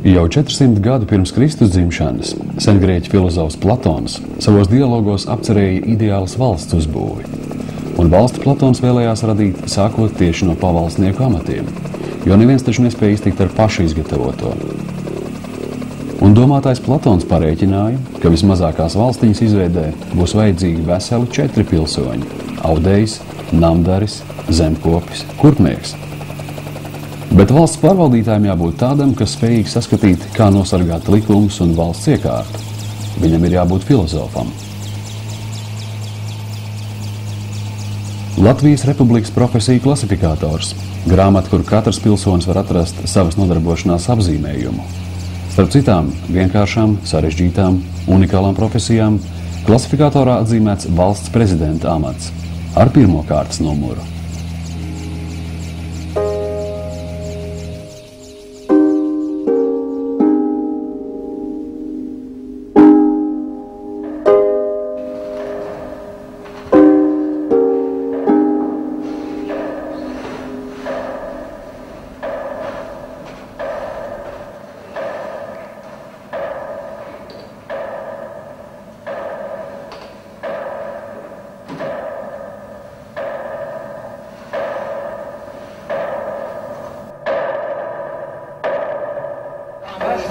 Jau 400 gadu pirms Kristus dzimšanas sengrieķu filozofs Platons savos dialogos apcerēja ideālas valsts uzbūvi. Un valsti Platons vēlējās radīt sākot tieši no pavalsnieku amatiem, jo neviens taču nespēja iztikt ar pašu izgatavoto. Un domātājs Platons parēķināja, ka vismazākās valstiņas izveidē būs vajadzīgi veseli 4 pilsoņi – audējs, namdaris, zemkopis, kurpnieks. Bet valsts pārvaldītājiem jābūt tādam, kas spējīgi saskatīt, kā nosargāt likumus un valsts iekārtu. Viņam ir jābūt filozofam. Latvijas Republikas profesiju klasifikators – grāmata, kur katrs pilsonis var atrast savas nodarbošanās apzīmējumu. Starp citām vienkāršām, sarežģītām, unikālām profesijām klasifikatorā atzīmēts valsts prezidenta amats ar 1. kārtas numuru.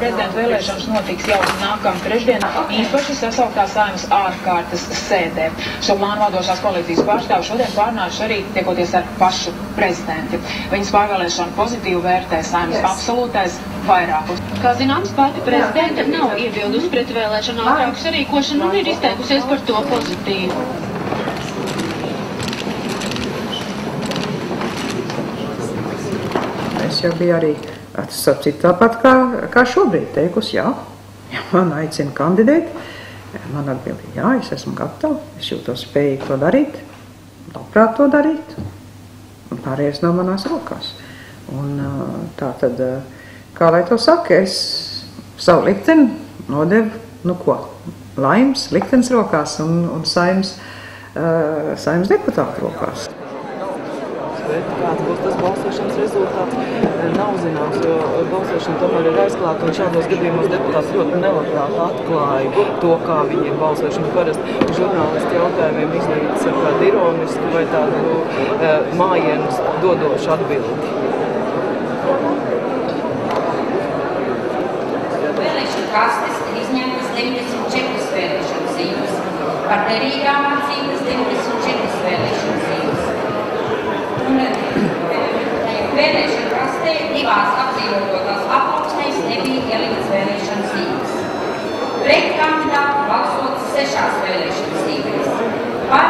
Prezidenta vēlēšanas notiks jau nākamā trešdienā, īpaši sasauktā Saeimas ārkārtas sēdē. Šo plānu vadošās koalīcijas pārstāvi šodien pārnājuši arī tiekoties ar pašu prezidenti. Viņas pārvēlēšanu pozitīvi vērtē Saeimas absolūtais vairākums. Kā zināms, pati prezidenta nav iebildusi pret vēlēšanu ātrāku sarīkošanu un ir izteikusies par to pozitīvi. Es jau biju arī tāpat kā šobrīd teikusi, jā, ja man aicina kandidēt, man atbildi, jā, es esmu gatava, es jūtos spējīgi to darīt, labprāt to darīt, un pārējais nav manās rokās. Un tā tad, kā lai to saka, es savu likteni nodevu, laimes liktenis rokās un Saeimas deputātu rokās. Kāds būs tas balsošanas rezultāts, nav zināms, jo balsošana tomēr ir aizklāta, un šādos gadījumos deputāts ļoti nelabprāt atklāja to, kā viņi ir balsošana. Parasti žurnālisti jautājumiem izdarīts ar kādu ironisku vai tādu mājienus dodošu atbildi. Vēlēšana kastes ir izņemtas 94 vēlēšanu zīmes, par derīgām atzīmes 94 vēlēšanu zīmes. Vēlēšana kastē divās apdzīvotās aploksnēs nebija ieliktas vēlēšana zīmes. Pret kandidātu balsot 6 vēlēšana zīmēs. Par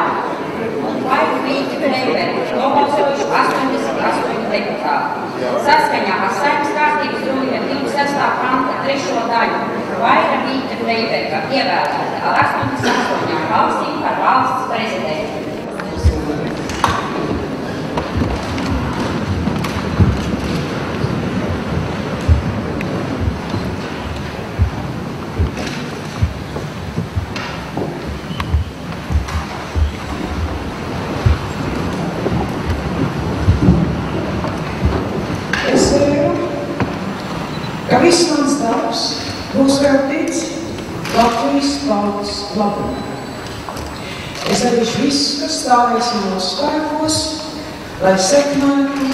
Vaigu Vīti Breiveri nobalsojuši 88 deputāti. Saskaņā ar Saeimas kārtības druļa 26. panta 3. daļu Vaiga Vīti Breiveri ievēlēta ar 88 balsīm par valsts prezidentu. Viss mans darbs būs veltīts Latvijas tautas labumam. Es darīšu visu, kas stāvēs manos spēkos, lai sekmētu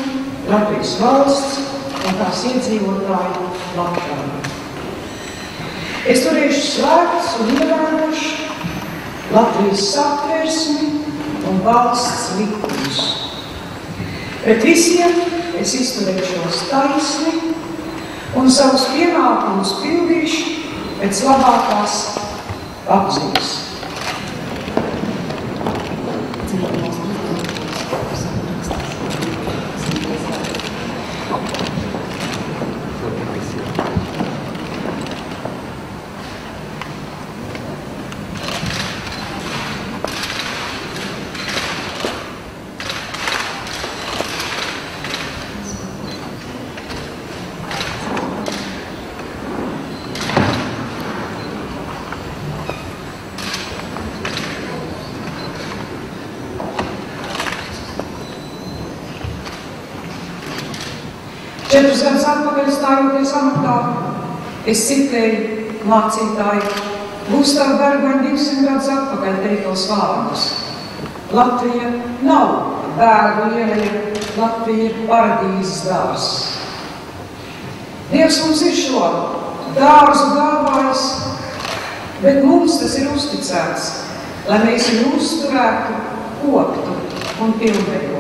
Latvijas valsts un tās iedzīvotāju labklājību. Es turēšu svētus un ievērošu Latvijas satversmi un valsts likumus. Pret visiem es izturēšos taisni un savus pienākumus pildīšu pēc labākās apziņas. Četrus gadus atpakaļ stājoties amatā, Es citēju mācītāju Gustavu Bergmaņu 200 gadus atpakaļ teiktos vārdus. Latvija nav bērnu ieleja, Latvija ir paradīzes dārzs. Dievs mums ir šo dārzu dāvājis, bet mums tas ir uzticēts, lai mēs viņu uzturētu, koptu un pilnveidotu.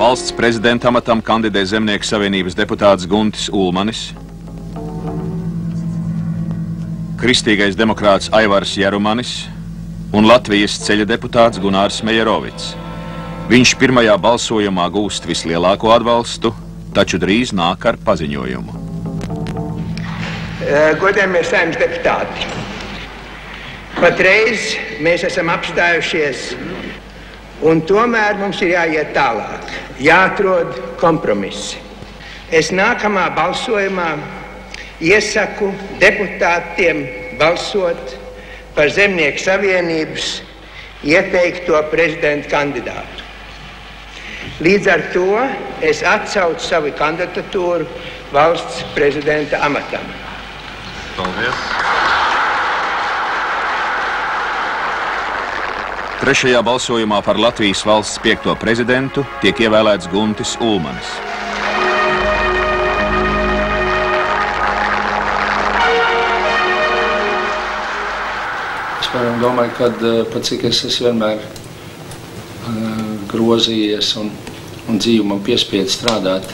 Valsts prezidenta amatam kandidē Zemnieku savienības deputāts Guntis Ulmanis, kristīgais demokrāts Aivars Jerumanis un Latvijas ceļa deputāts Gunārs Mejerovics. Viņš pirmajā balsojumā gūst vislielāko atbalstu, taču drīz nāk ar paziņojumu. Godējamie Saeimas deputāti, patreiz mēs esam apstājušies, un tomēr mums ir jāiet tālāk, jāatrod kompromisi. Es nākamā balsojumā iesaku deputātiem balsot par Zemnieku savienības ieteikto prezidenta kandidātu. Līdz ar to es atsaucu savu kandidatūru valsts prezidenta amatam. Paldies! Trešajā balsojumā par Latvijas valsts 5. prezidentu tiek ievēlēts Guntis Ulmanis. Es domāju, ka pat cik es esmu vienmēr grozījies un dzīvi man piespied strādāt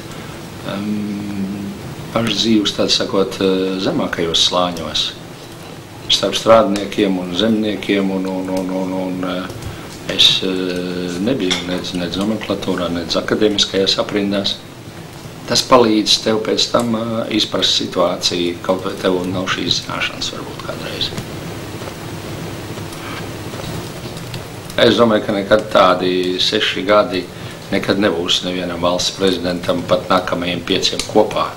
pašas dzīves, tā sakot, zemākajos slāņos. Starp strādniekiem un zemniekiem un es nebiju nec nomenklatūrā, nec akadēmiskajās aprindās. Tas palīdz tev pēc tam izprast situāciju, kaut vai tev nav šīs zināšanas varbūt kādreiz. Es domāju, ka nekad tādi 6 gadi nekad nebūs nevienam valsts prezidentam, pat nākamajiem 5 kopā.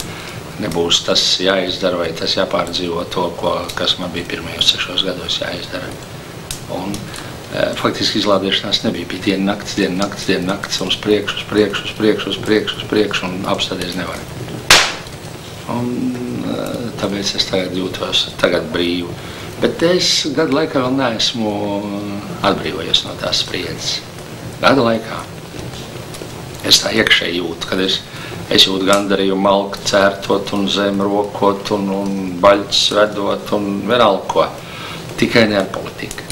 Nebūs tas jāizdara vai tas jāpārdzīvo to, kas man bija pirmajos 6 gados jāizdara. Un faktiski izlādēšanās nebija. Bija diena nakts, un uz priekšu, un apstāties nevar. Un tāpēc es tagad jūtos brīvu. Bet es gadu laikā vēl neesmu atbrīvojies no tās spriedzes. Gadu laikā. Es tā iekšēji jūtu, kad es jūtu gandarījumu malku cērtot un zem rokot un baļķis vedot un vienalga ko. Tikai ne ar politiku.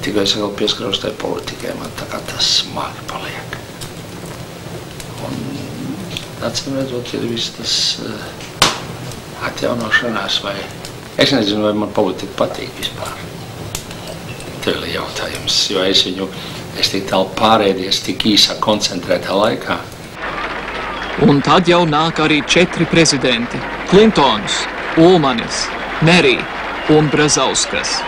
Tikai es vēl pieskaros tai politikai, man tā kā tas smagi paliek. Un acīm redzot, ir viss tas atjaunošanās vai... Es nezinu, vai man politika patīk vispār. Tev ir jautājums, jo es tik tālu pārēdies tik īsā koncentrētā laikā. Un tad jau nāk arī 4 prezidenti – Klintons, Ulmanis, Nerī un Brazauskas.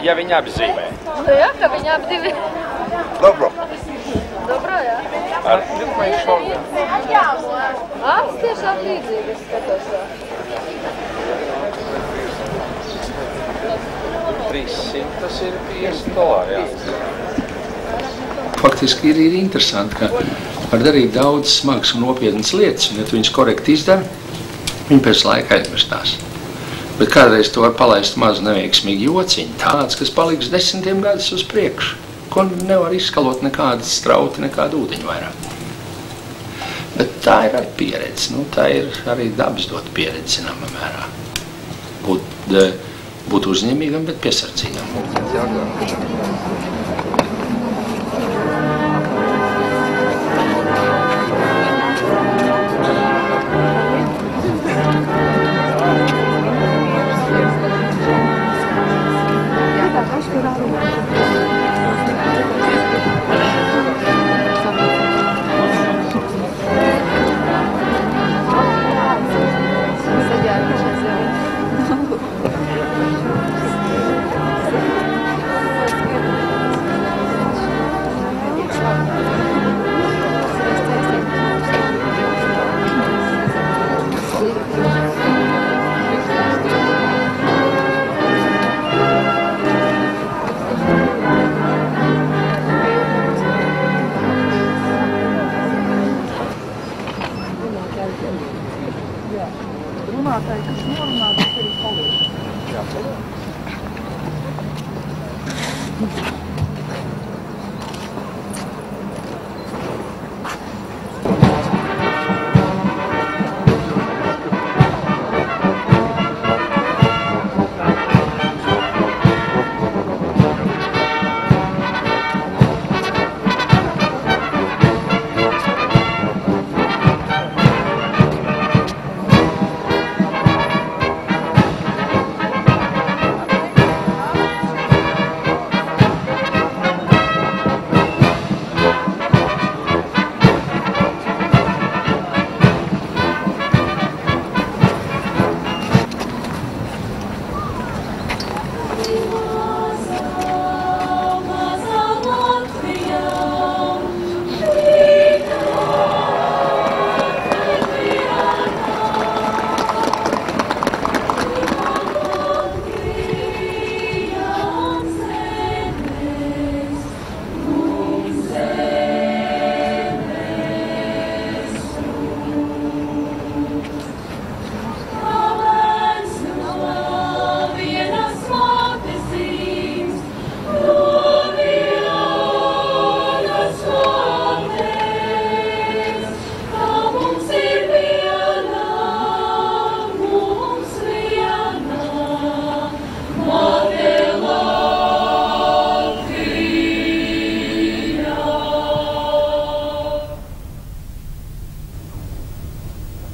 Ja viņi apzīmē. Nu jā, ka viņi ap divi. Dobro. Dobro, jā. Ar pirmais šodien. Es tiešām līdzīgi skatos. 300, tas ir $50, jā. Faktiski ir interesanti, ka var darīt daudz smagas un nopietnas lietas, un ja tu viņas korekti izdara, viņi pēc laika aizmirstās. Bet kādreiz to var palaist mazu neveiksmīgu jociņu, tāds, kas paliks 10 gadus uz priekšu, ko nevar izskalot nekādas strauti, nekādu ūdeņu vairāk. Bet tā ir arī pieredze, tā ir arī dabas dot pieredze, zināmā mērā. Būt uzņēmīgam, bet piesardzīgam.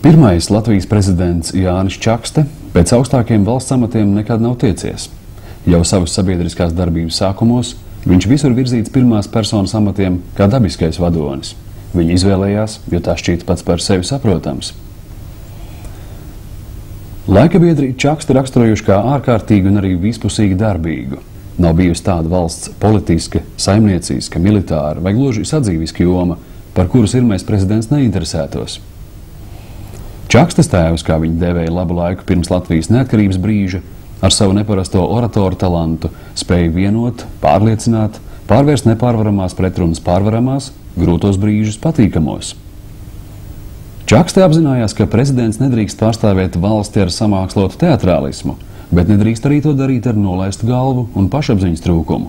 Pirmais Latvijas prezidents Jānis Čakste pēc augstākiem valsts amatiem nekad nav tiecies. Jau savas sabiedriskās darbības sākumos viņš visur virzīts pirmās personas amatiem kā dabiskais vadonis. Viņu izvēlējās, jo tā šķīta pats par sevi saprotams. Laikabiedri Čaksti raksturojuši kā ārkārtīgi un arī vispusīgi darbīgu. Nav bijusi tāda valsts politiska, saimnieciska, militāra vai gluži sadzīviska joma, par kuras irmais prezidents neinteresētos. Čakstes tēvs, kā viņu dēvēja labu laiku pirms Latvijas neatkarības brīža, Ar savu neparasto oratoru talantu spēja vienot, pārliecināt, pārvērst nepārvaramās pretrunas pārvaramās, grūtos brīžus patīkamos. Čakste apzinājās, ka prezidents nedrīkst pārstāvēt valsti ar samākslotu teatrālismu, bet nedrīkst arī to darīt ar nolaistu galvu un pašapziņas trūkumu.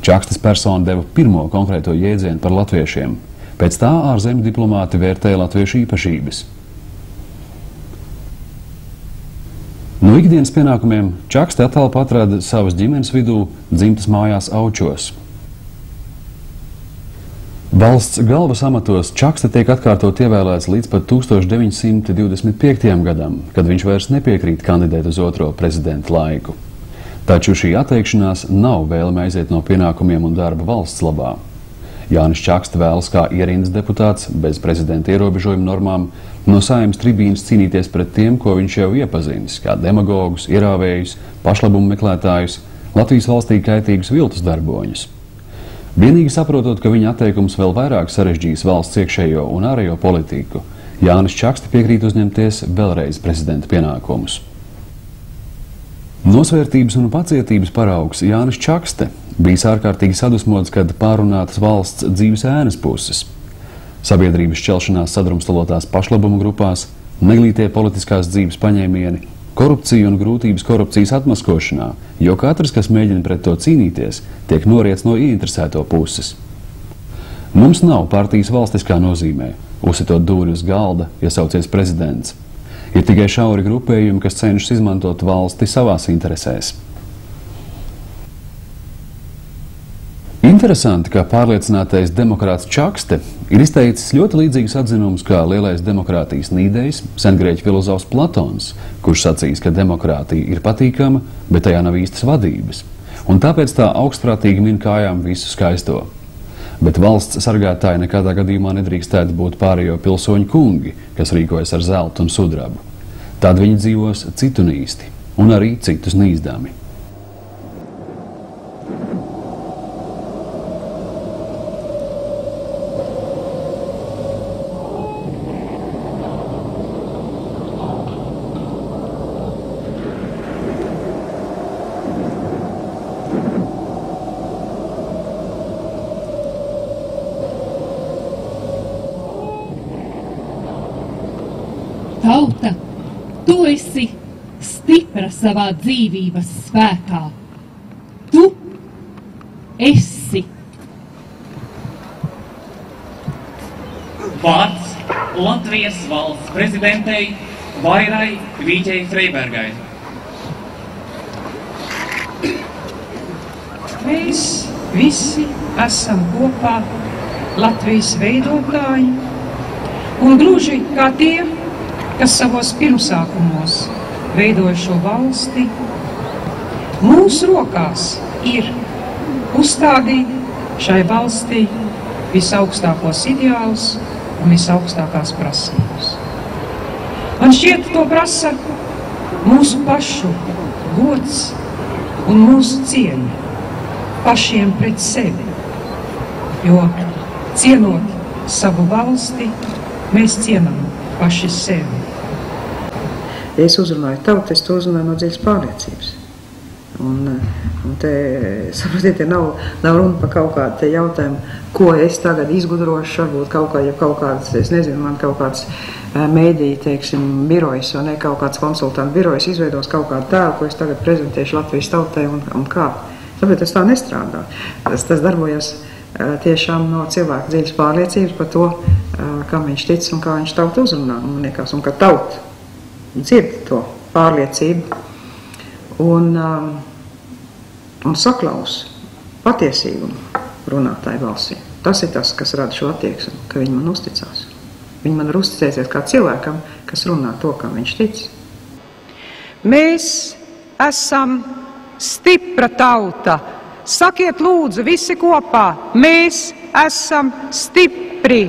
Čakstes persona deva pirmo konkrēto jēdzienu par latviešiem. Pēc tā ārzemju diplomāti vērtēja latviešu īpašības. No ikdienas pienākumiem Čakste atalpa atrada savas ģimenes vidū dzimtas mājās Aučos. Valsts galvas amatos Čakste tiek atkārtot ievēlēts līdz pat 1925. gadam, kad viņš vairs nepiekrīt kandidēt uz otro prezidenta laiku. Taču šī atteikšanās nav vēlme aiziet no pienākumiem un darba valsts labā. Jānis Čakste vēlas kā ierindas deputāts, bez prezidenta ierobežojuma normām, no Saeimas tribīnas cīnīties pret tiem, ko viņš jau iepazinis, kā demagogus, ierāvējus, pašlabumu meklētājus, Latvijas valstī kaitīgus viltus darboņus. Vienīgi saprotot, ka viņa atteikums vēl vairāk sarežģīs valsts iekšējo un ārējo politiku, Jānis Čakste piekrīt uzņemties vēlreiz prezidenta pienākumus. Nosvērtības un pacietības paraugs Jānis Čakste bijis ārkārtīgi sadusmots, kad pārunātas valsts dzīves ēnas puses. Sabiedrības šķelšanās sadrumstalotās pašlabumu grupās, neglītie politiskās dzīves paņēmieni, korupcija un grūtības korupcijas atmaskošanā, jo katrs, kas mēģina pret to cīnīties, tiek noriets no ieinteresēto puses. Mums nav partijas valstiskā nozīmē, uzsitot dūri uz galda, ja saucies prezidents. Ir tikai šauri grupējumi, kas cenšas izmantot valsti savās interesēs. Interesanti, ka pārliecinātais demokrāts Čakste ir izteicis ļoti līdzīgus atzinumus kā lielais demokrātijas nīdējs, sengrieķu filozofs Platons, kurš sacījis, ka demokrātija ir patīkama, bet tajā nav īstas vadības, un tāpēc tā augstprātīgi min kājām visu skaisto. Bet valsts sargātāji nekādā gadījumā nedrīkstētu būt pārējo pilsoņu kungi, kas rīkojas ar zeltu un sudrabu. Tad viņi dzīvos citu nīsti un arī citus nīzdami. Tauta, tu esi stipra savā dzīvības spēkā. Tu esi. Vārds Latvijas valsts prezidentei Vairai Vīķei Freibergai. Mēs visi esam kopā Latvijas veidotāji un gluži kā tie, kas savos pirmsākumos veidoja šo valsti, mūsu rokās ir uzstādīt šai valstī visaugstākos ideālus un visaugstākās prasības. Man šķiet, to prasa mūsu pašu gods un mūsu cieņa pašiem pret sevi, jo cienot savu valsti, mēs cienam paši sevi. Ja es uzrunāju tautu, es to uzrunāju no dziļas pārliecības. Un te, saprotiet, nav runa par kaut kādu te jautājumu, ko es tagad izgudrošu, varbūt kaut kāds, es nezinu, man kaut kāds mēdīja, teiksim, birojs vai ne, kaut kāds konsultantu birojs izveidos kaut kādu tēlu, ko es tagad prezentēšu Latvijas tautai un kā. Tāpēc tas tā nestrādā. Tas darbojas tiešām no cilvēka dziļas pārliecības par to, kam viņš tic un kā viņš tautu uzrunā. Man liekas, un ka tauta dzird to pārliecību un saklaus patiesīgumu runātāju balsī. Tas ir tas, kas rada šo attieksmi, ka viņi man uzticās. Viņi man ir uzticēsies kā cilvēkam, kas runā to, kam viņš tic. Mēs esam stipra tauta. Sakiet lūdzu visi kopā, mēs esam stipri.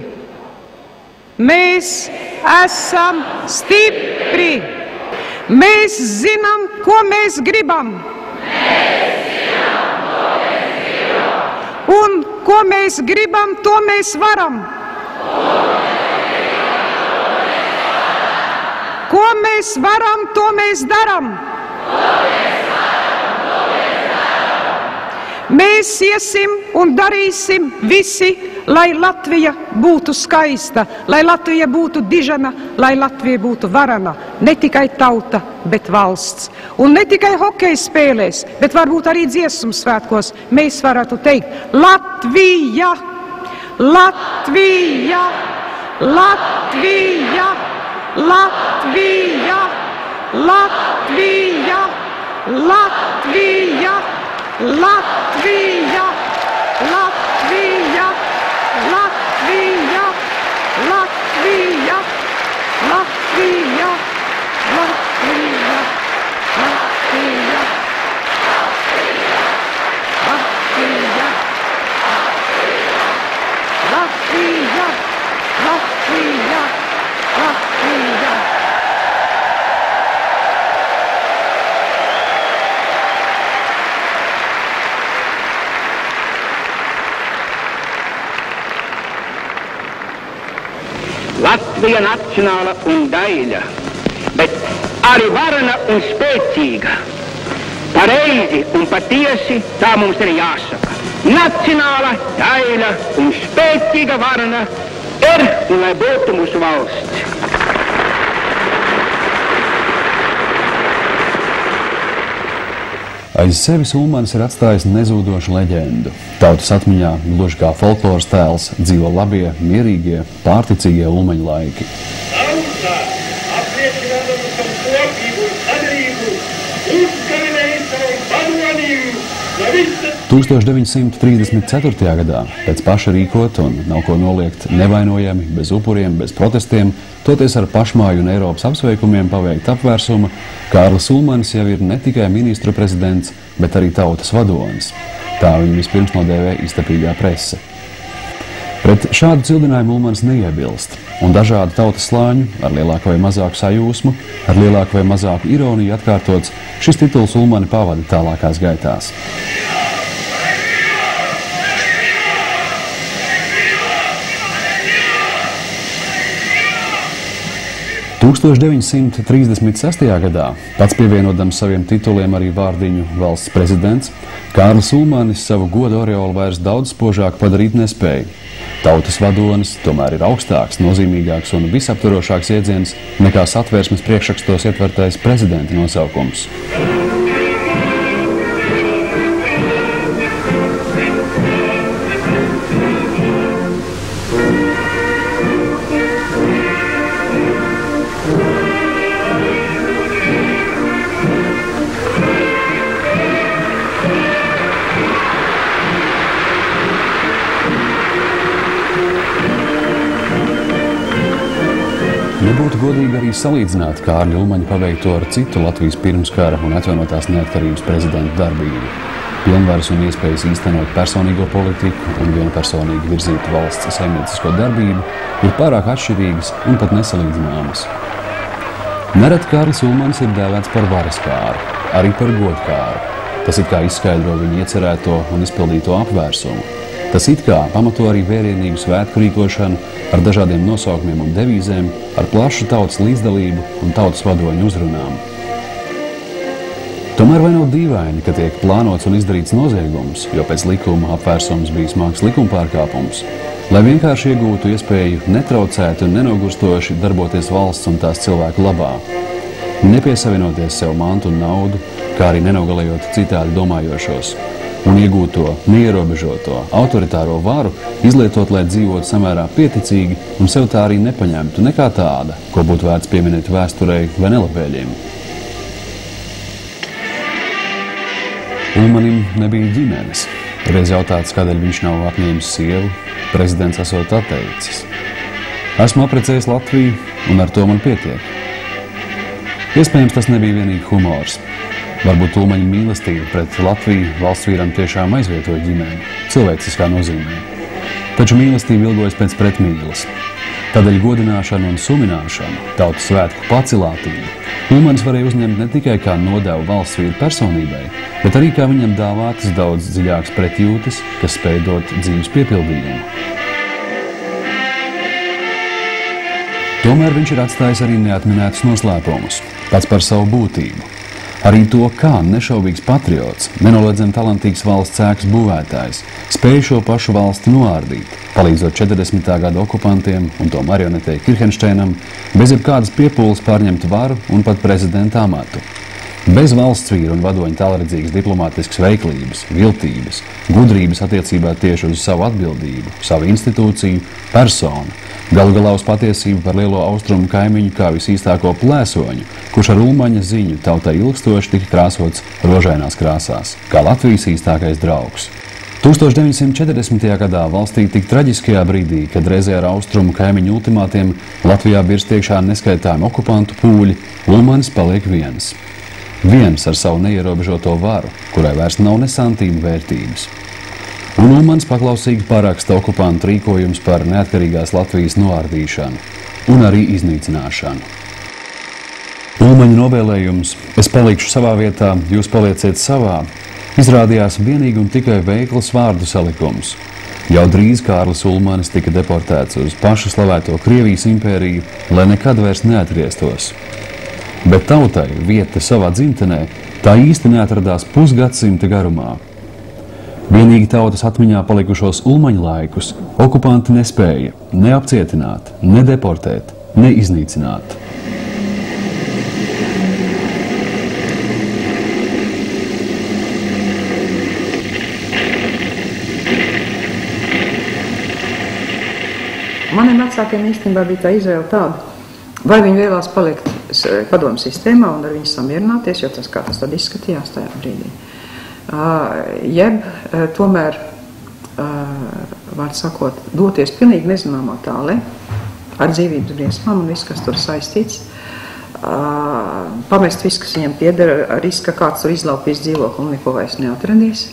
Mēs esam stipri. Mēs zinām, ko mēs gribam. Un ko mēs gribam, to mēs varam. Ko mēs varam, to mēs daram. Mēs iesim un darīsim visi, lai Latvija būtu skaista, lai Latvija būtu dižana, lai Latvija būtu varana. Ne tikai tauta, bet valsts. Un ne tikai hokeja spēlēs, bet varbūt arī dziesmu svētkos mēs varētu teikt Latvija, Latvija, Latvija, Latvija, Latvija, Latvija, Latvija, Latvija, Latvija, Latvija, Latvija, Latvija, Latvija, Latvija, Latvija, Latvija, Latvija. Latvija nacionāla un daļa, bet arī varana un spēcīga. Pareizi un patiesi tā mums ir jāsaka. Nacionāla daļa un spēcīga varana ir un lai būtu mūsu valsts. Aiz sevis Ulmanis ir atstājis nezūdošu leģendu. Tautas atmiņā, gluži kā folkloras tēls, dzīvo labie, mierīgie, pārticīgie Ulmaņu laiki. Tauta, apliecinādama savu kopību un sadarību, uzgavinēja savu padomību no visas. 1934. gadā, pēc paša rīkot un nav ko noliegt nevainojami, bez upuriem, bez protestiem, toties ar pašmāju un Eiropas apsveikumiem paveikt apvērsuma, Kārlis Ulmanis jau ir ne tikai ministru prezidents, bet arī tautas vadonis. Tā viņu vispirms nodēvē iztapīgā prese. Pret šādu cildinājumu Ulmanis neiebilst, un dažādu tautas slāņu, ar lielāku vai mazāku sajūsmu, ar lielāku vai mazāku ironiju atkārtots, šis tituls Ulmani pavada tālākās gaitās. 1936. gadā, pats pievienodams saviem tituliem arī vārdiņu valsts prezidents, Kārlis Ulmanis savu godu oreolu vairs daudz spožāk padarīt nespēja. Tautas vadonis tomēr ir augstāks, nozīmīgāks un visaptvarošāks iedziens nekā Satversmes priekšrakstos ietvertais prezidenta nosaukums. Nebūtu godīgi arī salīdzināt Kārļa Ulmaņa paveikto ar citu Latvijas pirmskara un atjaunotās neatkarības prezidenta darbību. Pilnvaras un iespējas īstenot personīgo politiku un vienpersonīgi virzīt valsts saimniecisko darbību ir pārāk atšķirīgas un pat nesalīdzināmas. Nereti Kārlis Ulmanis ir dēvēts par varas kāru, arī par godkāru. Tas it kā izskaidro viņu iecerēto un izpildīto apvērsumu. Tas it kā pamato arī vērienīgu svētku rīkošanu ar dažādiem nosaukumiem un devīzēm, ar plašu tautas līdzdalību un tautas vadoņu uzrunām. Tomēr vai nav dīvaini, ka tiek plānots un izdarīts noziegums, jo pēc likuma apvērsums bija smags likumpārkāpums, lai vienkārši iegūtu iespēju netraucēt un nenogurstoši darboties valsts un tās cilvēku labā, nepiesavienoties sev mantu un naudu, kā arī nenogalējot citādi domājošos, un iegūto, neierobežoto, autoritāro varu izlietot, lai dzīvotu samērā pieticīgi un sev tā arī nepaņemtu nekā tāda, ko būtu vērts pieminēt vēsturei vai nelabēļiem. Ulmanim nebija ģimenes. Reiz jautāts, kādēļ viņš nav apņēmis sievu, prezidents esot atteicis. Esmu apprecējis Latviju, un ar to man pietiek. Iespējams, tas nebija vienīgi humors. Varbūt Ulmaņa mīlestība pret Latviju valsts vīram tiešām aizvietoja ģimeni, cilvēciskā nozīmē. Taču mīlestība ilgojas pēc pretmīles. Tādēļ godināšanu un sumināšanu, tautas svētku pacilātību, Ulmanis varēja uzņemt ne tikai kā nodevu valsts vīru personībai, bet arī kā viņam dāvātas daudz dziļākas pretjūtas, kas spēj dot dzīves piepildījumu. Tomēr viņš ir atstājis arī neatminētus noslēpumus, pats par savu būtību. Arī to, kā nešaubīgs patriots, nenoliedzami talantīgs valsts ēkas būvētājs, spēja šo pašu valsti noārdīt, palīdzot 40. gada okupantiem un to marionetei Kirhenšteinam, bez jebkādas piepūles pārņemt varu un pat prezidenta amatu. Bez valsts vīru un vadoņu tālredzīgas diplomātiskas veiklības, viltības, gudrības attiecībā tieši uz savu atbildību, savu institūciju, personu, galu galā uz patiesību par lielo austrumu kaimiņu kā visīstāko plēsoņu, kurš ar Ulmaņa ziņu tautai ilgstoši tika krāsots rožainās krāsās, kā Latvijas īstākais draugs. 1940. gadā valstī tik traģiskajā brīdī, kad reizē ar austrumu kaimiņu ultimātiem Latvijā birst iekšā neskaitājumi okupantu pūļi, Ulmanis paliek viens. Viens ar savu neierobežoto varu, kurai vairs nav ne santīmu vērtības. Un Ulmanis paklausīgi paraksta okupantu rīkojums par neatkarīgās Latvijas noārdīšanu un arī iznīcināšanu. Ulmaņa novēlējums "Es palikšu savā vietā, jūs palieciet savā" izrādījās vienīgi un tikai veikls vārdu salikums. Jau drīz Kārlis Ulmanis tika deportēts uz pašu slavēto Krievijas impēriju, lai nekad vairs neatgrieztos. Bet tautai vieta savā dzimtenē tā īsti neatradās pusgadsimta garumā. Vienīgi tautas atmiņā palikušos Ulmaņa laikus okupanti nespēja ne apcietināt, ne deportēt, ne iznīcināt. Maniem vecākiem īstenībā bija tā izvēle tāda, vai viņi vēlās palikt padomu sistēmā un ar viņu samierināties, jo tas kā tas tad izskatījās tajā brīdī. Jeb tomēr, vārds sakot, doties pilnīgi nezināmā tālē, ar dzīvības briesmām un viss, kas tur saistīts, pamest viss, kas viņam pieder, ar risku, ka kāds tur izlaupīs dzīvokli un neko vairs neatradīs.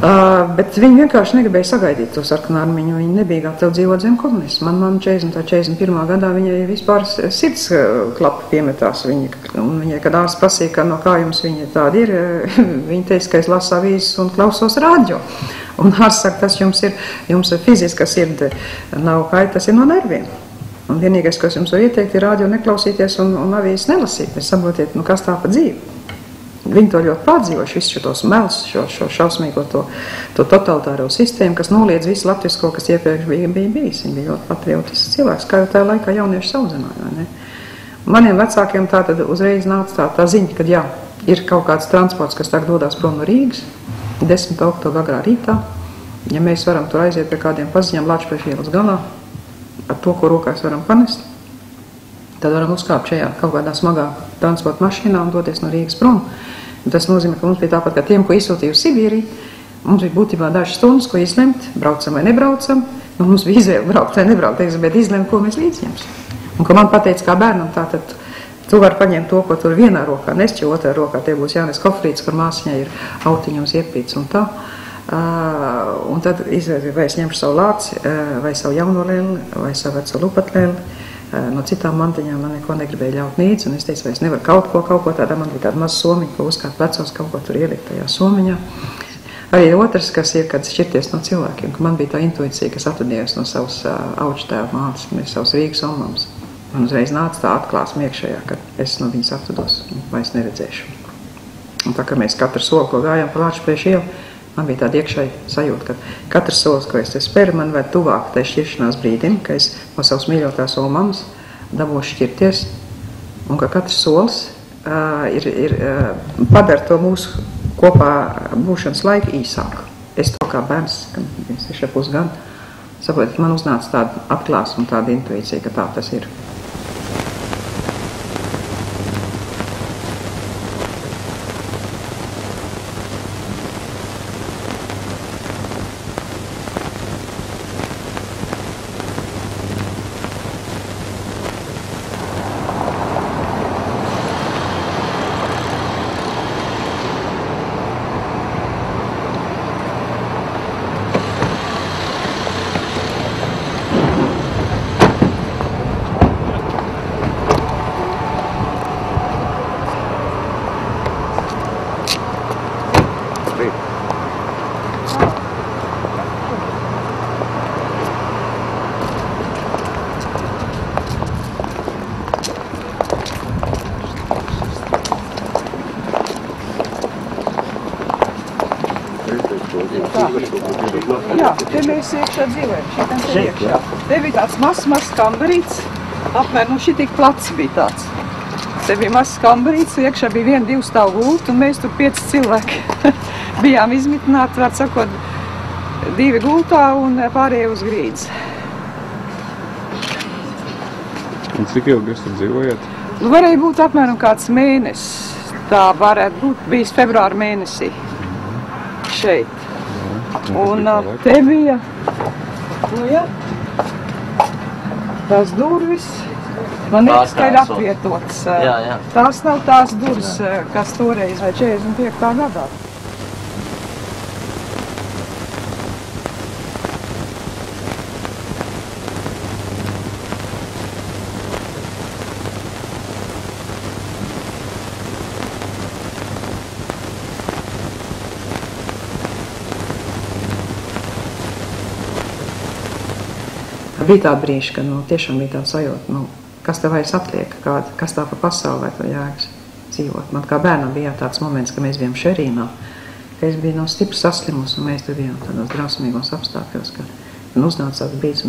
Bet viņi vienkārši negribēja sagaidīt to sarkanu armiņu, viņi nebija gatavi dzīvot zem komunismu. Man mamma 41. gadā viņai vispār sirds klapa piemetās. Viņai, kad ārsts prasīja, ka no kā jums viņa tāda ir, viņa teica, ka es lasu avīzes un klausos radio. Un ārsts saka, tas jums ir fiziska sirde, nav kaita, tas ir no nerviem. Un vienīgais, kas jums var ieteikt, ir radio neklausīties un avīzes nelasīt. Mēs saprotiet, kas tā pa dzīvi. Viņi to ļoti pārdzīvojuši, visu šos melus, šo šausmīgo to totalitāro sistēmu, kas noliedz visu latvisko, kas iepriekš bija bijis. Viņi bija ļoti patriotisks cilvēks, kā jau tajā laikā jaunieši saudzināja, vai ne? Maniem vecākiem tā tad uzreiz nāca tā ziņa, ka jā, ir kaut kāds transports, kas tagad dodās prom no Rīgas, 10. oktobra agrā rītā. Ja mēs varam tur aiziet pie kādiem paziņām Lačplēša ielas galā, ar to, ko rokās varam panest, tad varam uzkāpt šajā kaut kādā smagā transporta mašīnā un doties no Rīgas prom. Un tas nozīmē, ka mums bija tāpat, ka tiem, ko izsūtīja uz Sibīriju, mums bija būtībā dažas stundas, ko izlemt, braucam vai nebraucam. Un mums bija izvēle braukt vai nebraukt, bet izlemt, ko mēs līdzņemsim. Un, ka man pateica kā bērnam, tātad tu vari paņemt to, ko tur vienā rokā nesķi, otrā rokā tie būs Jānis Kofrīts, kur māsiņai ir autiņums iepīts un tā. Un tad izvēle, vai es ņemšu savu lāci, vai savu jauno lēli, vai savu veco lupatlēli. No citām mantiņām man neko negribēja ļaut līdzi, un es teicu, vai es nevaru kaut ko tādā, man bija tāda maza somiņa, ko uzkāpt plecos, kaut ko tur ielikt tajā somiņā. Arī otrs, kas ir, kad šķirties no cilvēkiem, ka man bija tā intuīcija, kas atradījās no savas auģtēva mātes, no savas Rīgas omams. Man uzreiz nāca tā atklāsme iekšējā, ka es no viņas atrados un vairs neredzēšu. Un tā kā mēs katru soli, ko gājām pa Lačplēša ielu, man bija tāda iekšēja sajūta, ka katrs solis, ko es te speru, man vēl tuvāk tai šķiršanās brīdim, ka es no savas mīļotās omams dabūšu šķirties, un ka katrs solis padara to mūsu kopā būšanas laiku īsāku. Es to kā bērns, kad bija 6,5 gadu, saprotu, man uznāca tāda atklāsme un tāda intuīcija, ka tā tas ir. Tā. Jā, te mēs iekšā dzīvojam, šitam te iekšā. Te bija tāds mazs kambarīts, apmēram, šitik plats bija tāds. Te bija mazs kambarīts, iekšā bija 1-2 stāvu gulti, un mēs tur 5 cilvēki bijām izmitināti, var sakot, 2 gultā un pārējie uz grīdas. Un cik ilgi jūs tur dzīvojat? Nu, varēja būt apmēram kāds mēnesis. Tā varētu būt bijis februāra mēnesī šeit. Un te bija, nu jā, tās durvis, man liekas, ka ir apvietotas. Tās nav tās durvis, kas toreiz vai 45. gadā. Bija tā brīži, ka tiešām bija tā sajūta, kas tev vairs atliek, kas tā pa pasaulē to jēgas dzīvot. Man kā bērnam bija tāds moments, ka mēs bijām Šerīnā, ka es biju stipri saslimus, un mēs tur bijām tādos drausmīgos apstākļos, ka man uznāca tāds brīdis,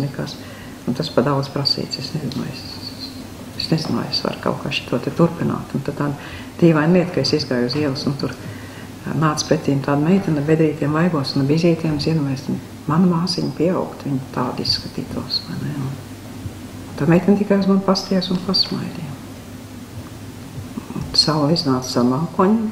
un tas pa daudz prasīts. Es nezinu, vai es varu kaut kā šito te turpināt. Un tad tāda dīvaina lieta, ka es izgāju uz ielas, un tur nāca pretīm tāda meitene ar bedrītiem vaigos un bizītiem, es iedomājos, mana māsiņa pieaugt, viņa tādi izskatītos, vai ne? Un tā meitene tikai uz mani pastījās un pasmaidīja. Saula iznāca ar mākoņiem.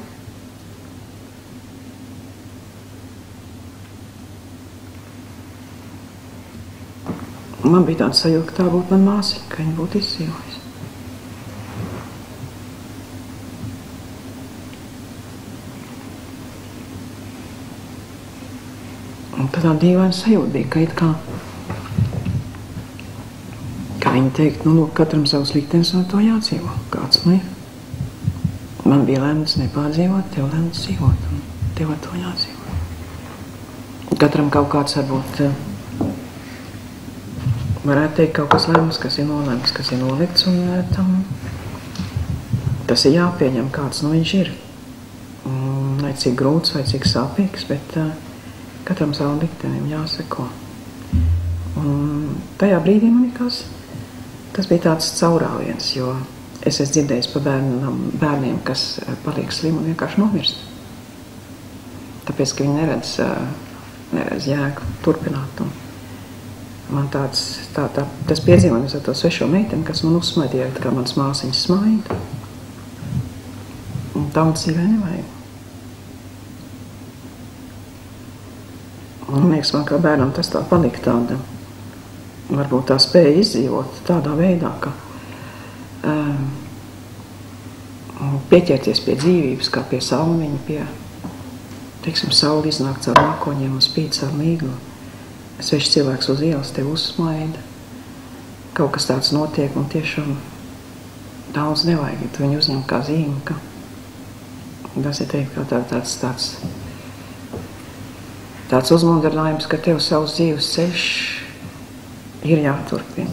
Man bija tāda sajūta, ka tā būtu mana māsiņa, ka viņa būtu izdzīvojusi. Un tādā dīvaina sajūta bija, ka it kā viņi teikt, katram savs liktenis un to jādzīvo. Kāds man ir? Man bija lemts nepārdzīvot, tev lemts dzīvot, un tev ar to jādzīvo. Katram kaut kāds varbūt, varētu teikt, kaut kas lemts, kas ir nolemts, kas ir nolikts, un tam tas ir jāpieņem, kāds viņš ir. Vai cik grūts, vai cik sāpīgs, bet katram savam liktenim jāseko. Un tajā brīdī man likās, tas bija tāds caurāliens, jo es esmu dzirdējis pa bērniem, kas paliek slimi un vienkārši nomirst. Tāpēc, ka viņi neredz jēgu turpināt. Un man tas piedzīvojums ar to svešo meiteni, kas man uzsmaidīja, kā manas māsiņas smaida. Un daudz dzīvē nevajag. Un liekas, man kā bērnam tas tā palika tāda, varbūt tā spēja izdzīvot tādā veidā, ka pieķerties pie dzīvības, kā pie salmiņa, pie, teiksim, sauli iznāk caur mākoņiem un spīd caur mīglu. Svešs cilvēks uz ielas tev uzsmaida, kaut kas tāds notiek un tiešām daudz nevajag, ja tu viņu uzņem kā zīmi, ka tas ir teikt, kā tāds uzmundrinājums, ka tev savs dzīves ceļš ir jāturpina.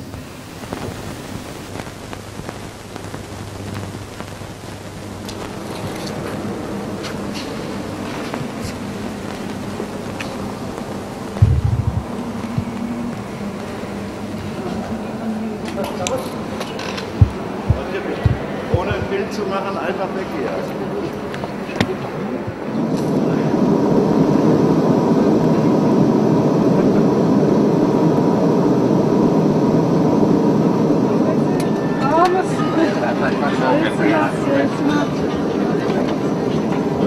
Ohne ein Bild zu machen, einfach weg hier.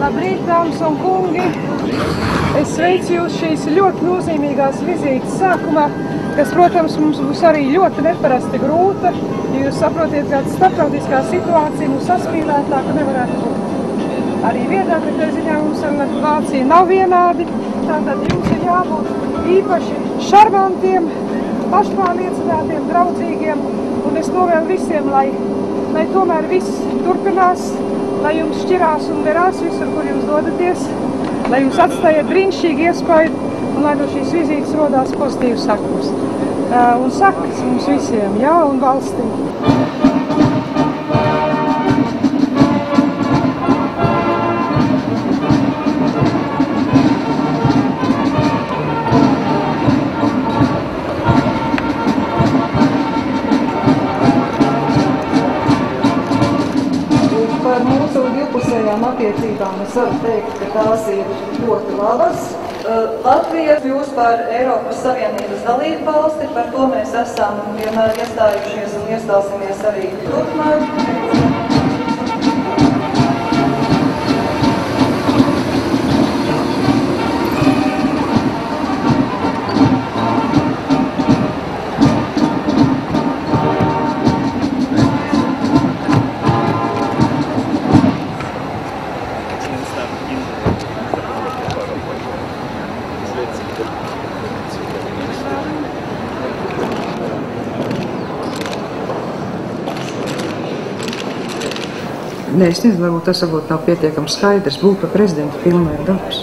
Labrīt, dāmas un kungi! Es sveicu jūs šīs ļoti nozīmīgās vizītes sākumā, kas, protams, mums būs arī ļoti neparasti grūta, jo jūs saprotiet, ka starptautiskā situācija mums saspīlētāka nevarētu būt. Arī viedokļu ziņā mums ar Vāciju nav vienādi, tātad jums ir jābūt īpaši šarmantiem, pašpārliecinātiem, draudzīgiem, un es novēlu visiem, lai tomēr viss turpinās, lai jums šķirās un derās visur, kur jūs dodaties, lai jums atstājiet brīnišķīgu iespaidu un lai no šīs vizītes rodās pozitīvas saknes. Un sakas mums visiem, jā, un valstīm. divpusējām attiecībām es varu teikt, ka tās ir ļoti labas. Latvija kļūs par Eiropas Savienības dalību valsti, par to mēs esam vienmēr iestājušies un iestāsimies arī turpmāk. Nē, es nezinu, varbūt tas nav pietiekami skaidrs. Būt par prezidentu pilnlaika darbs.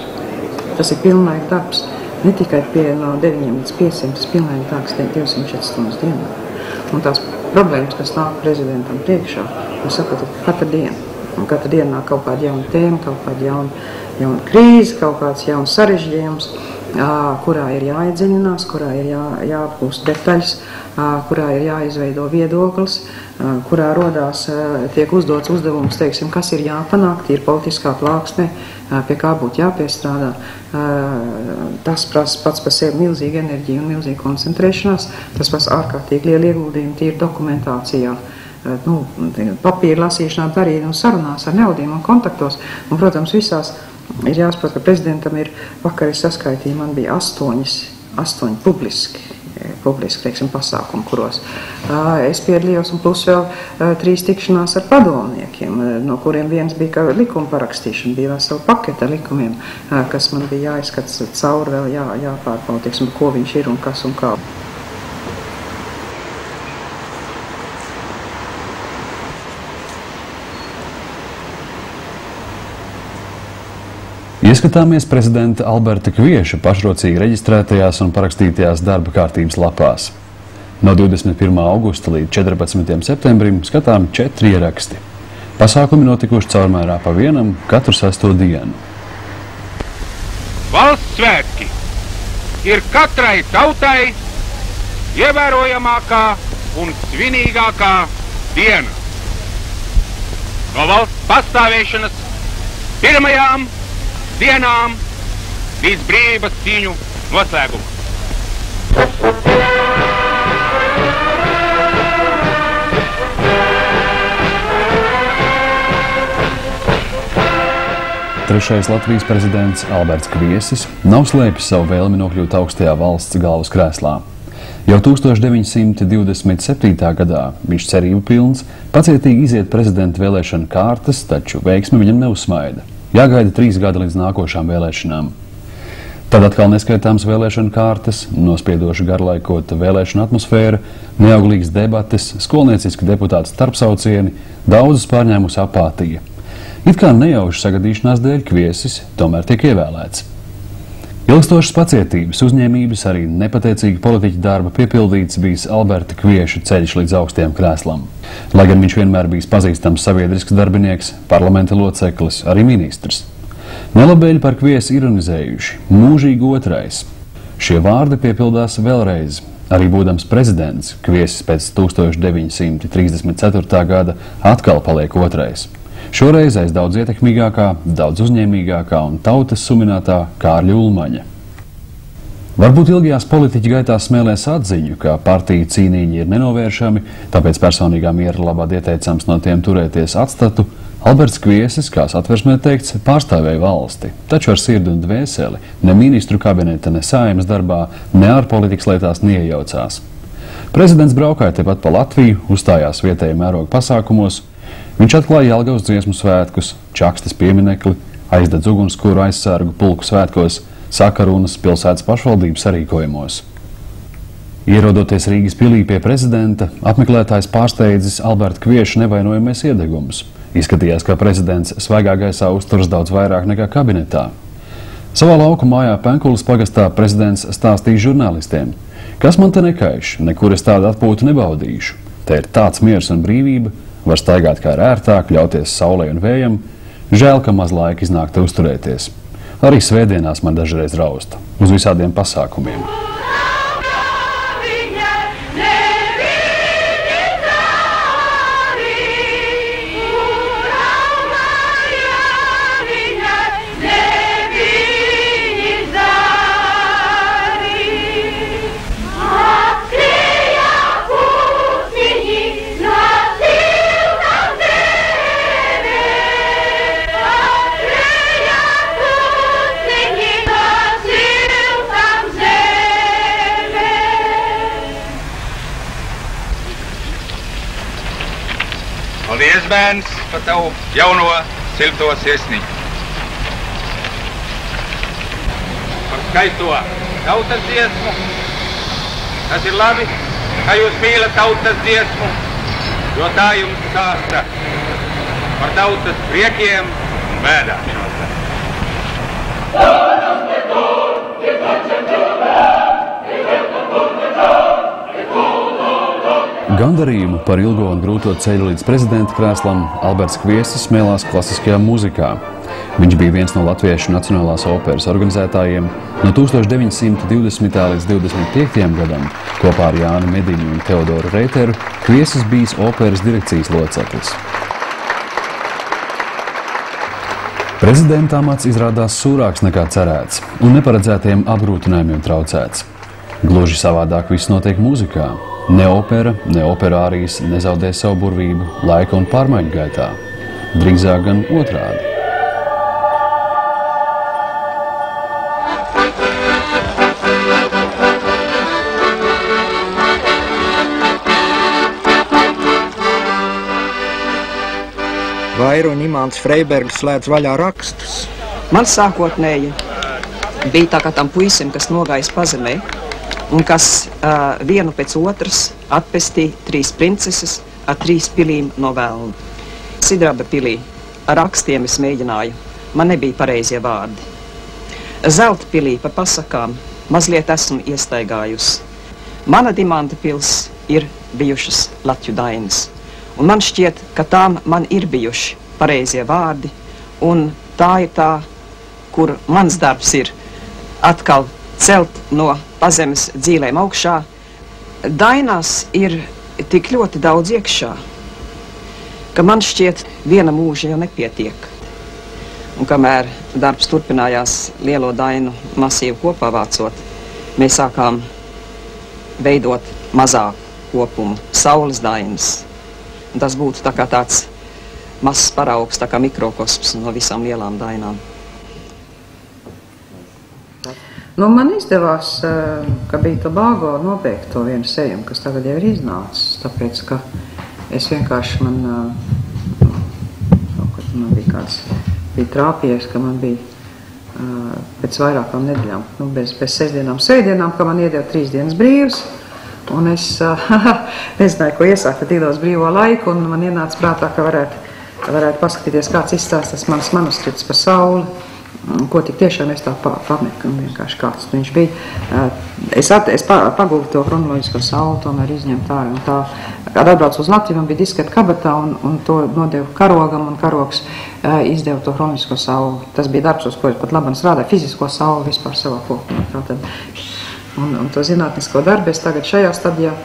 Tas ir pilnlaika darbs. Ne tikai no 9 līdz 500, tas pilnlaika darbs 204 stundas dienā. Un tās problēmas, kas nāk prezidentam priekšā, jūs saprotat, katru dienu. Un katru dienu nāk kaut kāda jauna tēma, kaut kāda jauna krīze, kaut kāds jauns sarežģījums, kurā ir jāiedziļinās, kurā ir jāapgūst detaļas, kurā ir jāizveido viedoklis, kurā tiek uzdots uzdevums, teiksim, kas ir jāpanāk, ir politiskā plāksnē, pie kā būtu jāpiestrādā. Tas prasa pats par sevi milzīgu enerģiju un milzīgu koncentrēšanās, tas prasa ārkārtīgi lielu ieguldījumu tīri dokumentācijā, papīra lasīšanā, darīt un sarunās ar ļaudīm un kontaktos. Un, protams, visās ir jāsaprot, ka prezidentam ir vakar saskaitīja, man bija 8 publiski, teiksim, pasākumu, kuros es piedalījos, un plus vēl 3 tikšanās ar padomniekiem, no kuriem viens bija kā likuma parakstīšana, bija vesela pakete likumiem, kas man bija jāizskats cauri, vēl jāpārbauda, teiksim, ko viņš ir un kas un kā. Ieskatāmies prezidenta Alberta Kvieša pašrocīgi reģistrētajās un parakstītajās darba kārtības lapās. No 21. augusta līdz 14. septembrim skatām 4 ieraksti. Pasākumi notikuši caurmērā pa vienam katru 6. dienu. Valsts svētki ir katrai tautai ievērojamākā un svinīgākā diena. No valsts pastāvēšanas pirmajām dienām līdz brīvības cīņu noslēgumu. Trešais Latvijas prezidents Alberts Kviesis nav slēpis savu vēlmi nokļūt augstajā valsts galvas krēslā. Jau 1927. gadā viņš cerību pilns pacietīgi iziet prezidenta vēlēšana kārtas, taču veiksme viņam neuzsmaida. Jāgaida 3 gadi līdz nākošām vēlēšanām. Tad atkal neskaitāms vēlēšana kārtas, nospiedoša garlaikota vēlēšana atmosfēra, neauglīgas debates, skolnieciski deputāti starpsaucieni, daudzas pārņēmusi apātija. It kā nejauši sagadīšanās dēļ Kviesis tomēr tiek ievēlēts. Ilgstošas pacietības, uzņēmības, arī nepateicīga politiķa darba piepildīts bijis Alberta Kvieša ceļš līdz augstajam krēslam. Lai gan viņš vienmēr bijis pazīstams sabiedrisks darbinieks, parlamenta loceklis, arī ministrs. Nelabēļi par Kviesu ironizējuši – mūžīgi otrais. Šie vārdi piepildās vēlreiz. Arī būdams prezidents, Kviesis pēc 1934. gada atkal paliek otrais. Šoreiz aiz daudz ietekmīgākā, daudz uzņēmīgākā un tautas suminātā Kārļa Ulmaņa. Varbūt ilgajās politiķa gaitās smēlēs atziņu, ka partiju cīnīņi ir nenovēršami, tāpēc personīgā miera labad ieteicams no tiem turēties atstatu. Alberts Kviesis, kā Satversmē teikts, pārstāvēja valsti, taču ar sirdi un dvēseli ne ministru kabineta, ne Saeimas darbā, ne ārpolitikas lietās neiejaucās. Prezidents braukāja tepat pa Latviju, uzstājās vietēja mēroga pasākumos. Viņš atklāja Jelgavas dziesmu svētkus, Čakstas pieminekli, aizdedz ugunskura aizsargu pulku svētkos, saka runas pilsētas pašvaldības sarīkojumos. Ierodoties Rīgas pilī pie prezidenta, apmeklētājs pārsteidzis Alberta Kvieša nevainojamies iedegumus. Izskatījās, ka prezidents svaigā gaisā uzturas daudz vairāk nekā kabinetā. Savā lauku mājā Penkulas pagastā prezidents stāstīja žurnālistiem: kas man te nekaiš, nekur es tādu atpūtu nebaudīšu. Te ir tāds miers un brīvība, var staigāt kā ērtāk, ļauties saulei un vējam. Žēl, ka maz laika iznāk te uzturēties. Arī svētdienās man dažreiz rausta uz visādiem pasākumiem. bērns, par tavu jauno silto sirsniņu. Par skaito tautas dziesmu. Tas ir labi, ka jūs mīlat tautas dziesmu, jo tā jums stāsta par tautas priekiem un bēdām. Gandarījumu par ilgo un grūto ceļu līdz prezidenta krēslam Alberts Kviesis smēlās klasiskajā mūzikā. Viņš bija viens no Latviešu Nacionālās operas organizētājiem no 1920. līdz 25. gadam. Kopā ar Jāni Mediņu un Teodoru Reiteru Kviesis bijis operas direkcijas loceklis. Prezidenta amats izrādās sūrāks nekā cerēts un neparedzētajiem apgrūtinājumiem traucēts. Gluži savādāk viss notiek mūzikā. Ne opera, ne operārijas nezaudē savu burvību laika un pārmaiņu gaitā. Drīzāk gan otrādi. Vaira un Imants Freibergs slēdz vaļā rakstus. Man sākotnēji bija tā kā tam puisim, kas nogājis pazemē, un kas vienu pēc otras atpestīja 3 princeses ar 3 pilīm no velna. Sidraba pilī ar rakstiem es mēģināju, man nebija pareizie vārdi. Zelta pilī pa pasakām mazliet esmu iestaigājusi. Mana dimanta pils ir bijušas latju dainas. Un man šķiet, ka tām man ir bijuši pareizie vārdi, un tā ir tā, kur mans darbs ir atkal celt no pazemes dzīlēm augšā. Dainās ir tik ļoti daudz iekšā, ka man šķiet viena mūža jau nepietiek. Un kamēr darbs turpinājās lielo dainu masīvu kopā vācot, mēs sākām veidot mazāku kopumu, saules dainas. Un tas būtu tā kā tāds mazs paraugs, tā kā mikrokosms no visām lielām dainām. Nu, man izdevās, ka bija Tobago nobeigt to vienu sējumu, kas tagad jau ir iznācis, tāpēc, ka es vienkārši man bija trāpījies, ka man bija pēc vairākām nedēļām, bez sestdienām, svētdienām, ka man iedeva 3 dienas brīvas, un es nezināju, ko iesākt ar 2 brīvo laiku, un man ienāca prātā, ka varētu paskatīties, kāds izstāstas mans manuskripts par sauli, ko tik tiešām es tā pametu, vienkārši kāds viņš bija. Es pagūvu to kronoloģisko sauli, tomēr izņemt ārā, un tā, kad atbraucu uz Latviju, man bija disketa kabatā, un to nodevu karogam, un karogs izdeva to kronoloģisko sauli. Tas bija darbs, uz ko es pat labam strādāju, fizisko sauli vispār savā kopumā. Tātad, un to zinātnisko darbu es tagad šajā stadijā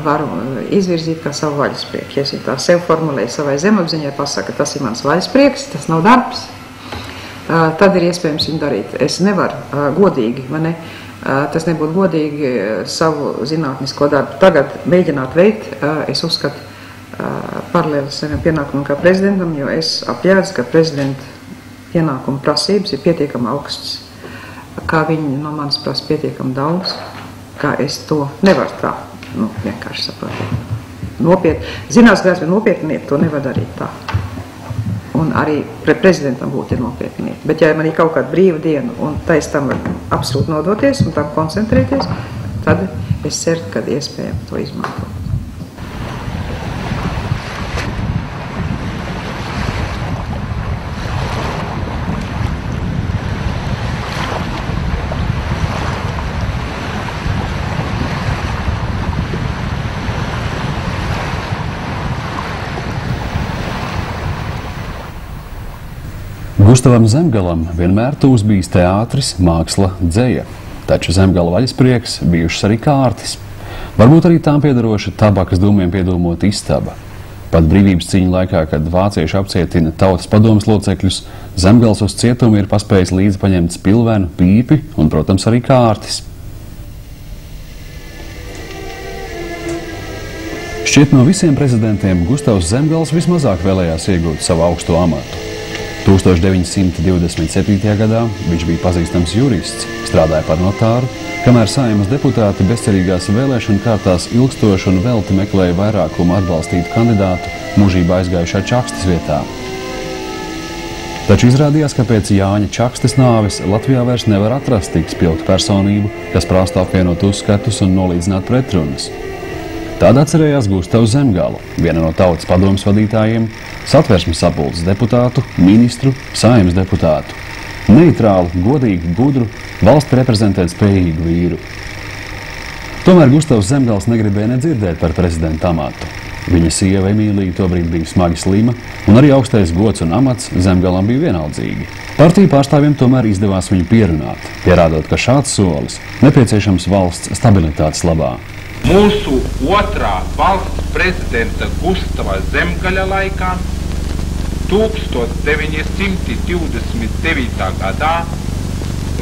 varu izvirzīt kā savu vaļasprieku. Ja es tā sev formulēju savai zemapziņai, pasaka, tas ir mans vaļasprieks, tas nav darbs, tad ir iespējams viņu darīt. Es nevaru godīgi, vai ne? Tas nebūtu godīgi savu zinātnisko darbu. Tagad mēģināt veikt, es uzskatu paralēli saviem pienākumiem kā prezidentam, jo es apjēdzu, ka prezidenta pienākumu prasības ir pietiekami augsts, kā viņi no manis prasa pietiekami daudz, kā es to nevaru tā, vienkārši saprotēt. Nopietni, zinās, ka esmu nopietni, to nevar darīt tā. Un arī pret prezidentam būtu nopietni. Bet ja man ir kaut kāda brīva diena, un taisa tam absolūti nodoties un tam koncentrēties, tad es ceru, ka iespējams to izmantot. Gustavam Zemgalam vienmēr tūs bijis teātris, māksla, dzeja, taču Zemgala vaļasprieks bijušas arī kārtis. Varbūt arī tām piedaroša tabakas dūmiem piedūmot istaba. Pat brīvības cīņu laikā, kad vācieši apcietina tautas padomes locekļus, Zemgals uz cietumu ir paspējis līdzi paņemt spilvenu, pīpi un, protams, arī kārtis. Šķiet no visiem prezidentiem Gustavs Zemgals vismazāk vēlējās iegūt savu augsto amatu. 1927. gadā viņš bija pazīstams jurists, strādāja par notāru, kamēr Saeimas deputāti bezcerīgās vēlēšanu kārtās ilgstoši un velti meklēja vairākumu atbalstītu kandidātu mūžībā aizgājušā Čakstes vietā. Taču izrādījās, ka pēc Jāņa Čakstes nāves Latvijā vairs nevar atrast tik spilgtu personību, kas prāstu apvienot uzskatus un nolīdzināt pretrunas. Tāda atcerējās Gustavu Zemgalu, viena no Tautas padomes vadītājiem, Satversmes sapulces deputātu, ministru, Saeimas deputātu. Neitrālu, godīgu, gudru, valsti reprezentēt spējīgu vīru. Tomēr Gustavs Zemgals negribēja nedzirdēt par prezidenta amatu. Viņa sieva Emīlija tobrīd bija smagi slima, un arī augstais gods un amats Zemgalam bija vienaldzīgi. Partiju pārstāvjiem tomēr izdevās viņu pierunāt, pierādot, ka šāds solis nepieciešams valsts stabilitātes labā. Mūsu otrā valsts prezidenta Gustava Zemgaļa laikā 1929. gadā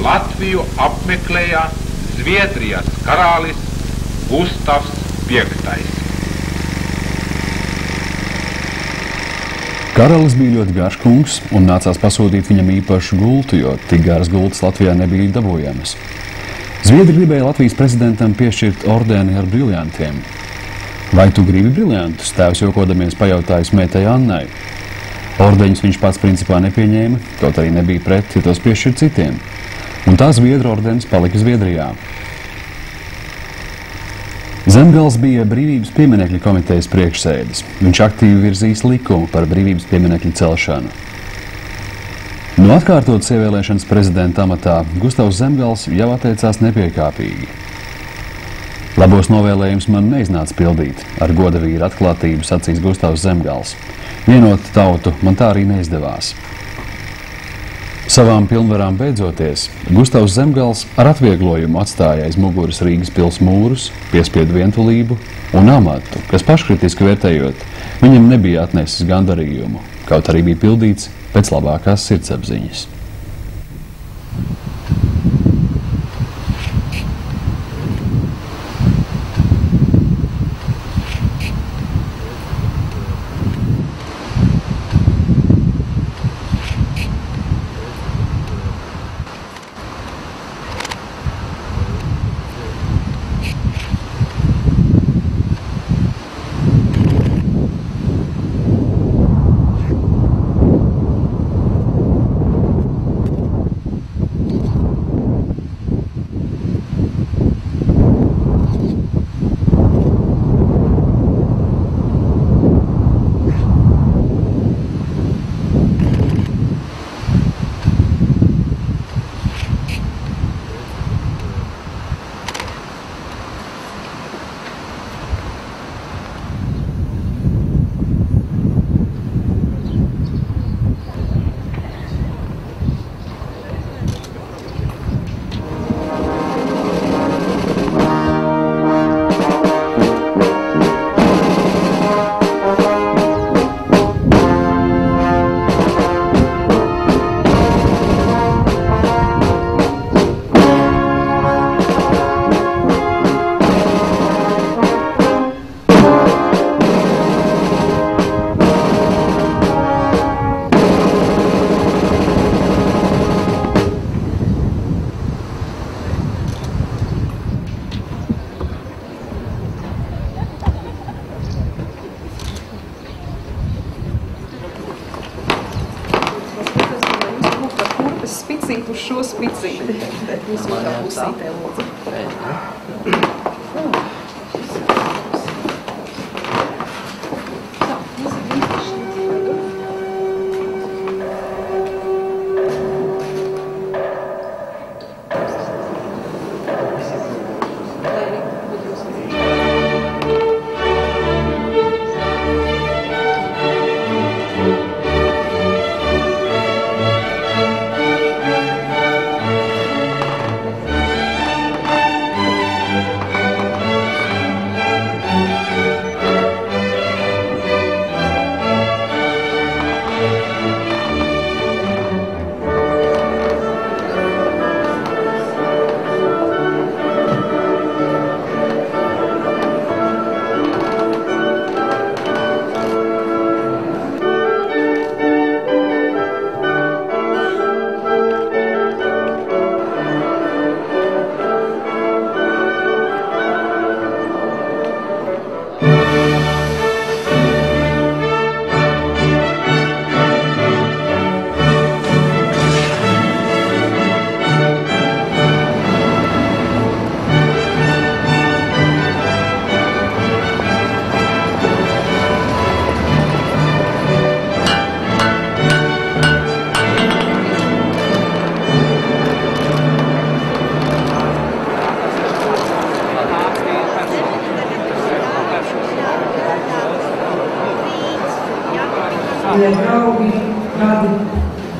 Latviju apmeklēja Zviedrijas karalis Gustavs V. Karalis bija ļoti garš kungs un nācās pasūtīt viņam īpašu gultu, jo tik garas gultas Latvijā nebija dabūjamas. Zviedri gribēja Latvijas prezidentam piešķirt ordeni ar briljantiem. Vai tu gribi briljantus? Tēvs jokodamies pajautājis meitai Annai. Ordeņus viņš pats principā nepieņēma, kaut arī nebija pret, ja tos piešķirt citiem. Un tā Zviedru ordenis palika Zviedrijā. Zemgals bija Brīvības pieminekļa komitejas priekšsēdis. Viņš aktīvi virzīs likumu par brīvības pieminekļa celšanu. No atkārtotas ievēlēšanas prezidenta amatā Gustavs Zemgals jau atteicās nepiekāpīgi. Labos novēlējums man neiznāca pildīt, ar goda vīra atklātību sacīs Gustavs Zemgals. Vienot tautu man tā arī neizdevās. Savām pilnvarām beidzoties, Gustavs Zemgals ar atvieglojumu atstāja aiz muguras Rīgas pils mūrus, piespiedu vientulību un amatu, kas paškritiski vērtējot, viņam nebija atnesis gandarījumu, kaut arī bija pildīts pēc labākās sirdsapziņas. Spicīt uz šo spicīti. Jūs man tā pusītē lūdzu.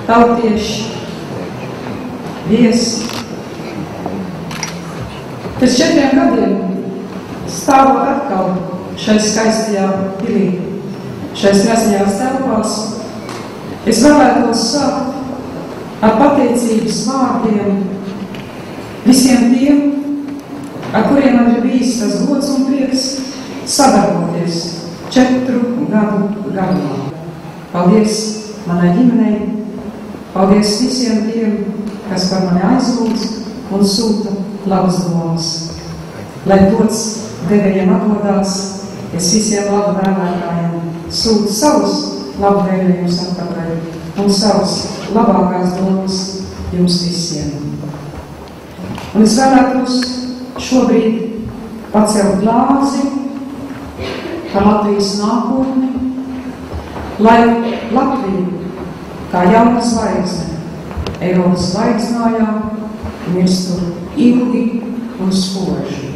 tautieši, viesi. Pēc 4 gadiem stāvot atkal šai skaistajā pilī, šais graznajās telpās, es vēlētos sākt ar pateicības vārdiem visiem tiem, ar kuriem man ir bijis tas gods un prieks sadarboties 4 gadu garumā. Paldies manai ģimenei, paldies visiem tiem, kas par mani aizlūdz un sūta labas domas. Lai dots devējiem atdodās, es visiem labu vēlētājiem sūtu savus labu vēlējumus atpakaļ un savus labākās domas jums visiem. Un es vēlētos šobrīd pacelt glāzi par Latvijas nākotni, lai Latvija, kā jauna zvaigzne, Eiropas zvaigznājā, mirstu ilgi un spoži.